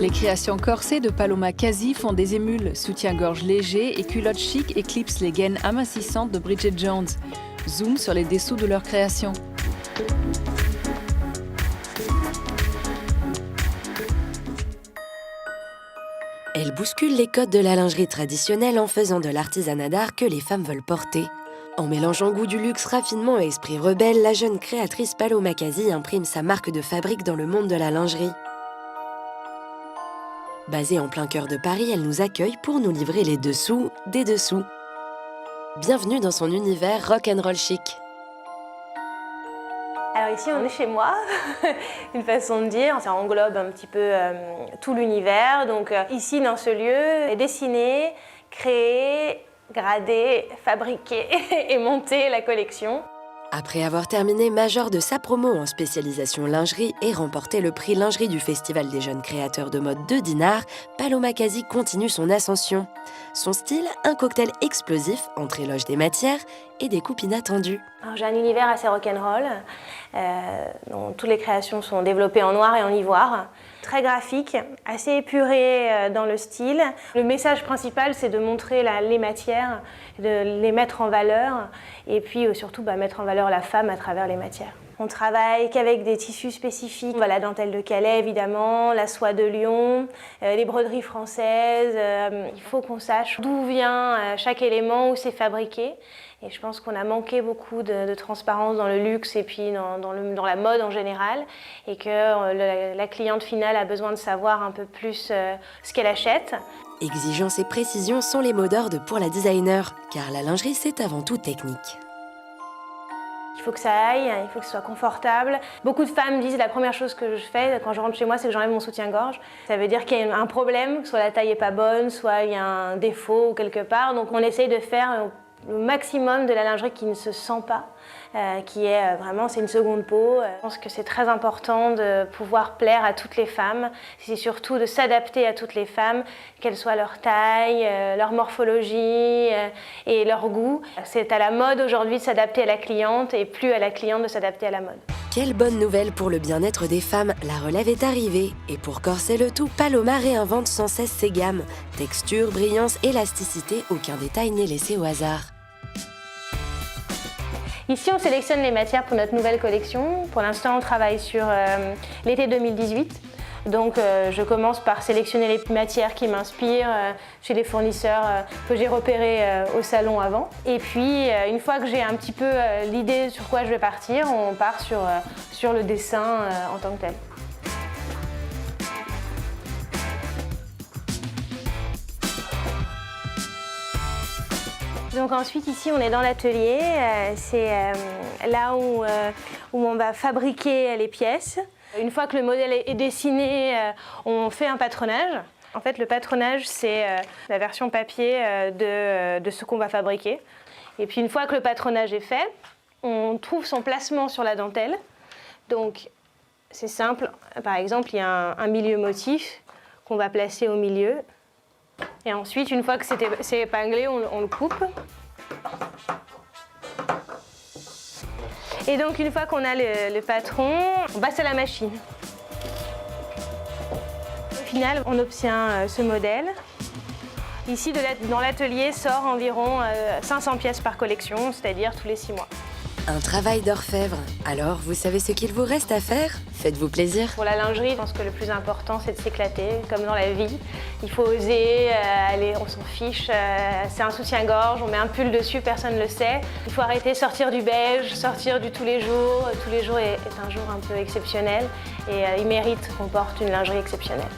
Les créations corsées de Paloma Kasi font des émules, soutien-gorge léger et culottes chic éclipsent les gaines amincissantes de Bridget Jones. Zoom sur les dessous de leurs créations. Elle bouscule les codes de la lingerie traditionnelle en faisant de l'artisanat d'art que les femmes veulent porter. En mélangeant goût du luxe, raffinement et esprit rebelle, la jeune créatrice Paloma Kasi imprime sa marque de fabrique dans le monde de la lingerie. Basée en plein cœur de Paris, elle nous accueille pour nous livrer les dessous des dessous. Bienvenue dans son univers rock'n'roll chic. Alors ici on est chez moi, une façon de dire, ça englobe un petit peu tout l'univers. Donc ici dans ce lieu, dessiner, créer, grader, fabriquer et monter la collection. Après avoir terminé major de sa promo en spécialisation lingerie et remporté le prix lingerie du Festival des jeunes créateurs de mode de Dinard, Paloma Kasi continue son ascension. Son style, un cocktail explosif entre éloge des matières et des coupes inattendues. J'ai un univers assez rock'n'roll, dont toutes les créations sont développées en noir et en ivoire. Très graphique, assez épuré dans le style. Le message principal, c'est de montrer les matières, de les mettre en valeur et puis surtout mettre en valeur la femme à travers les matières. On travaille qu'avec des tissus spécifiques, la dentelle de Calais évidemment, la soie de Lyon, les broderies françaises. Il faut qu'on sache d'où vient chaque élément, où c'est fabriqué. Et je pense qu'on a manqué beaucoup de transparence dans le luxe et puis dans la mode en général. Et que la cliente finale a besoin de savoir un peu plus ce qu'elle achète. Exigence et précision sont les mots d'ordre pour la designer, car la lingerie c'est avant tout technique. Il faut que ça aille, il faut que ce soit confortable. Beaucoup de femmes disent la première chose que je fais quand je rentre chez moi, c'est que j'enlève mon soutien-gorge. Ça veut dire qu'il y a un problème, soit la taille n'est pas bonne, soit il y a un défaut quelque part. Donc on essaye de faire le maximum de la lingerie qui ne se sent pas, qui est vraiment, c'est une seconde peau. Je pense que c'est très important de pouvoir plaire à toutes les femmes. C'est surtout de s'adapter à toutes les femmes, quelle soit leur taille, leur morphologie et leur goût. C'est à la mode aujourd'hui de s'adapter à la cliente et plus à la cliente de s'adapter à la mode. Quelle bonne nouvelle pour le bien-être des femmes, la relève est arrivée. Et pour corser le tout, Paloma réinvente sans cesse ses gammes. Texture, brillance, élasticité, aucun détail n'est laissé au hasard. Ici, on sélectionne les matières pour notre nouvelle collection. Pour l'instant, on travaille sur l'été 2018. Donc, je commence par sélectionner les matières qui m'inspirent chez les fournisseurs que j'ai repérés au salon avant. Et puis, une fois que j'ai un petit peu l'idée sur quoi je vais partir, on part sur le dessin en tant que tel. Donc ensuite ici on est dans l'atelier, c'est là où on va fabriquer les pièces. Une fois que le modèle est dessiné, on fait un patronage. En fait le patronage c'est la version papier de ce qu'on va fabriquer. Et puis une fois que le patronage est fait, on trouve son placement sur la dentelle. Donc c'est simple, par exemple il y a un milieu motif qu'on va placer au milieu. Et ensuite, une fois que c'est épinglé, on le coupe. Et donc, une fois qu'on a le patron, on passe à la machine. Au final, on obtient ce modèle. Ici, dans l'atelier, sort environ 500 pièces par collection, c'est-à-dire tous les 6 mois. Un travail d'orfèvre. Alors, vous savez ce qu'il vous reste à faire? Faites-vous plaisir. Pour la lingerie, je pense que le plus important, c'est de s'éclater, comme dans la vie. Il faut oser, aller, on s'en fiche. C'est un soutien-gorge, on met un pull dessus, personne ne le sait. Il faut arrêter, sortir du beige, sortir du tous les jours. Tous les jours est un jour un peu exceptionnel et il mérite qu'on porte une lingerie exceptionnelle.